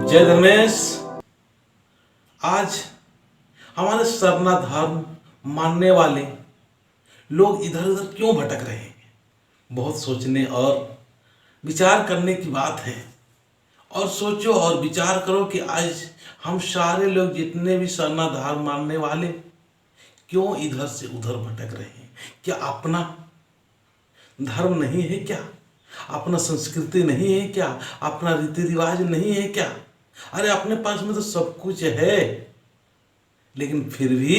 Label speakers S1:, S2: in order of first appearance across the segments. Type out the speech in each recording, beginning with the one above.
S1: जय धर्मेश। आज हमारे सरना धर्म मानने वाले लोग इधर उधर क्यों भटक रहे हैं, बहुत सोचने और विचार करने की बात है। और सोचो और विचार करो कि आज हम सारे लोग जितने भी सरना धर्म मानने वाले क्यों इधर से उधर भटक रहे हैं। क्या अपना धर्म नहीं है क्या? अपना संस्कृति नहीं है क्या? अपना रीति रिवाज नहीं है क्या? अरे अपने पास में तो सब कुछ है, लेकिन फिर भी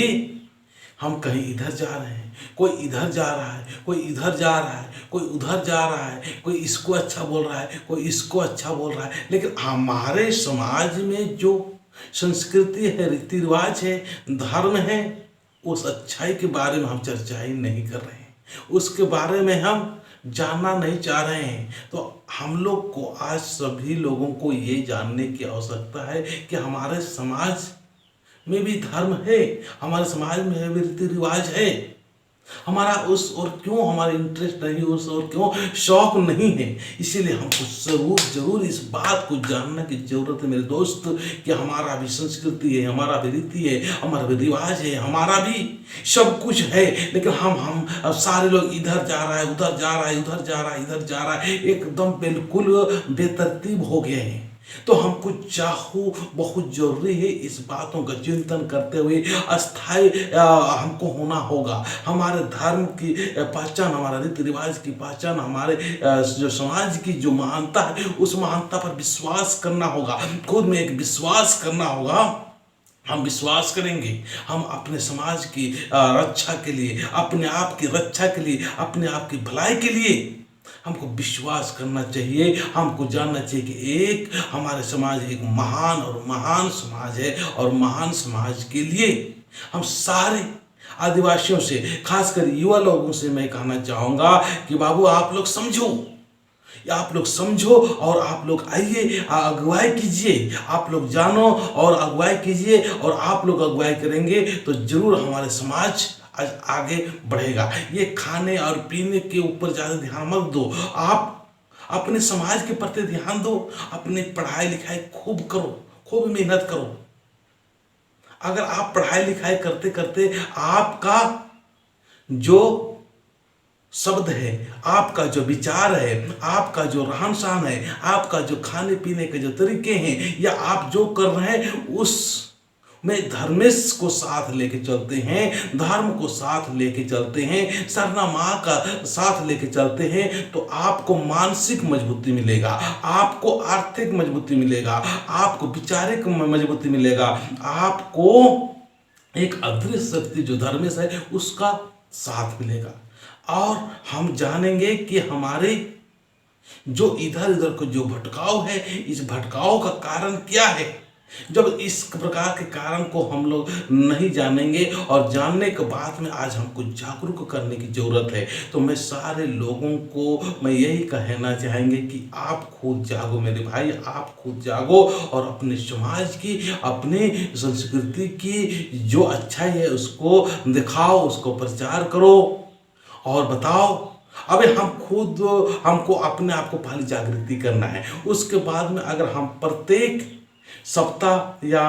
S1: हम कहीं इधर जा रहे हैं, कोई इधर जा रहा है, कोई इधर जा रहा है, कोई उधर जा रहा है, कोई इसको अच्छा बोल रहा है, कोई इसको अच्छा बोल रहा है। लेकिन हमारे समाज में जो संस्कृति है, रीति रिवाज है, धर्म है, उस अच्छाई के बारे में हम चर्चा ही नहीं कर रहे हैं, उसके बारे में हम जानना नहीं चाह रहे हैं। तो हम लोग को आज सभी लोगों को ये जानने की आवश्यकता है कि हमारे समाज में भी धर्म है, हमारे समाज में भी रीति रिवाज है। हमारा उस और क्यों हमारा इंटरेस्ट नहीं, उस और क्यों शौक नहीं है। इसीलिए हमको जरूर इस बात को जानने की जरूरत है मेरे दोस्त कि हमारा भी संस्कृति है, हमारा भी रीति है, हमारा भी रिवाज है, हमारा भी सब कुछ है। लेकिन हम सारे लोग इधर जा रहा है, उधर जा रहा है, उधर जा रहा है, इधर जा रहा है, एकदम बिल्कुल बेतरतीब हो गए हैं। तो हमको चाहू बहुत जरूरी है इस बातों का चिंतन करते हुए अस्थाई हमको होना होगा। हमारे धर्म की पहचान, हमारा रीति रिवाज की पहचान, हमारे जो समाज की जो महानता है, उस महानता पर विश्वास करना होगा। खुद में एक विश्वास करना होगा। हम विश्वास करेंगे, हम अपने समाज की रक्षा के लिए, अपने आप की रक्षा के लिए, अपने आप की भलाई के लिए हमको विश्वास करना चाहिए। हमको जानना चाहिए कि एक हमारे समाज एक महान समाज है, और महान समाज के लिए हम सारे आदिवासियों से, खासकर युवा लोगों से मैं कहना चाहूँगा कि बाबू आप लोग समझो, आप लोग समझो और आप लोग आइए, अगुवाई कीजिए, आप लोग जानो और अगुवाई कीजिए। और आप लोग अगुवाई करेंगे तो जरूर हमारे समाज आज आगे बढ़ेगा। ये खाने और पीने के ऊपर ज़्यादा ध्यान मत दो, आप अपने समाज के प्रति ध्यान दो। अपनी पढ़ाई लिखाई खूब करो, खूब मेहनत करो। अगर आप पढ़ाई लिखाई करते करते आपका जो शब्द है, आपका जो विचार है, आपका जो रहन सहन है, आपका जो खाने पीने के जो तरीके हैं, या आप जो कर रहे हैं उस में धर्मेश को साथ लेके चलते हैं, धर्म को साथ लेके चलते हैं, सरना माँ का साथ लेके चलते हैं, तो आपको मानसिक मजबूती मिलेगा, आपको आर्थिक मजबूती मिलेगा, आपको वैचारिक मजबूती मिलेगा, आपको एक अदृश्य शक्ति जो धर्मेश है उसका साथ मिलेगा। और हम जानेंगे कि हमारे जो इधर उधर को जो भटकाव है, इस भटकाव का कारण क्या है। जब इस प्रकार के कारण को हम लोग नहीं जानेंगे, और जानने के बाद में आज हमको जागरूक करने की जरूरत है। तो मैं सारे लोगों को मैं यही कहना चाहेंगे कि आप खुद जागो मेरे भाई, आप खुद जागो और अपने समाज की, अपने संस्कृति की जो अच्छाई है उसको दिखाओ, उसको प्रचार करो और बताओ। अबे हमको अपने आप को पहले जागृति करना है। उसके बाद में अगर हम प्रत्येक सप्ताह या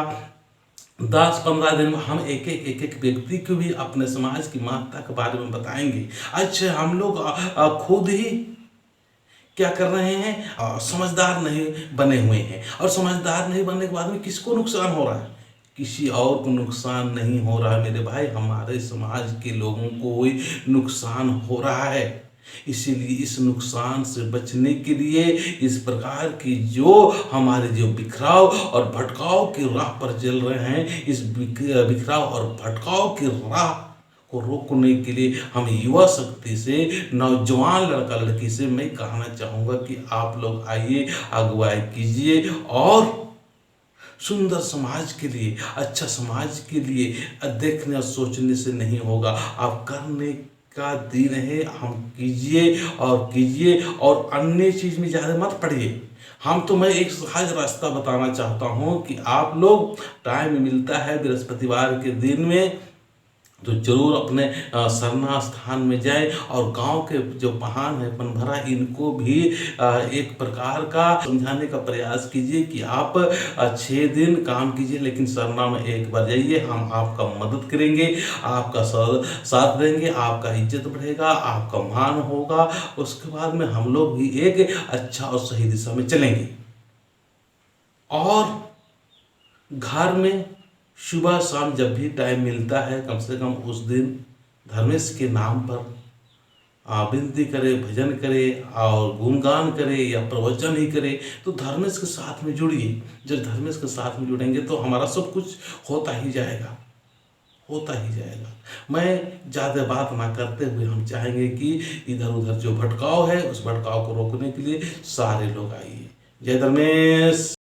S1: 10-15 दिन में हम एक व्यक्ति को भी अपने समाज की महत्ता के बारे में बताएंगे। अच्छा, हम लोग खुद ही क्या कर रहे हैं, समझदार नहीं बने हुए हैं। और समझदार नहीं बनने के बाद में किसको नुकसान हो रहा है? किसी और को नुकसान नहीं हो रहा है मेरे भाई, हमारे समाज के लोगों को ही नुकसान हो रहा है। इसीलिए इस नुकसान से बचने के लिए इस प्रकार की जो हमारे जो बिखराव और भटकाव की राह पर चल रहे हैं, इस बिखराव और भटकाव की राह को रोकने के लिए हम युवा शक्ति से, नौजवान लड़का लड़की से मैं कहना चाहूँगा कि आप लोग आइए, अगुवाई कीजिए, और सुंदर समाज के लिए, अच्छा समाज के लिए देखने और सोचने से नहीं होगा, आप करने का दिन है। हम कीजिए और अन्य चीज में ज़्यादा मत पड़िए। मैं एक सहज रास्ता बताना चाहता हूँ कि आप लोग टाइम मिलता है बृहस्पतिवार के दिन में तो ज़रूर अपने सरना स्थान में जाएँ और गाँव के जो महान है पनभरा इनको भी एक प्रकार का समझाने का प्रयास कीजिए कि आप 6 दिन काम कीजिए लेकिन सरना में एक बार जाइए, हम आपका मदद करेंगे, आपका साथ देंगे, आपका इज़्ज़त बढ़ेगा, आपका मान होगा, उसके बाद में हम लोग भी एक अच्छा और सही दिशा में चलेंगे। और घर में सुबह शाम जब भी टाइम मिलता है कम से कम उस दिन धर्मेश के नाम पर विनती करे, भजन करे और गुणगान करे या प्रवचन ही करे, तो धर्मेश के साथ में जुड़िए। जब धर्मेश के साथ में जुड़ेंगे तो हमारा सब कुछ होता ही जाएगा, होता ही जाएगा। मैं ज़्यादा बात ना करते हुए हम चाहेंगे कि इधर उधर जो भटकाव है उस भटकाव को रोकने के लिए सारे लोग आइए। जय धर्मेश।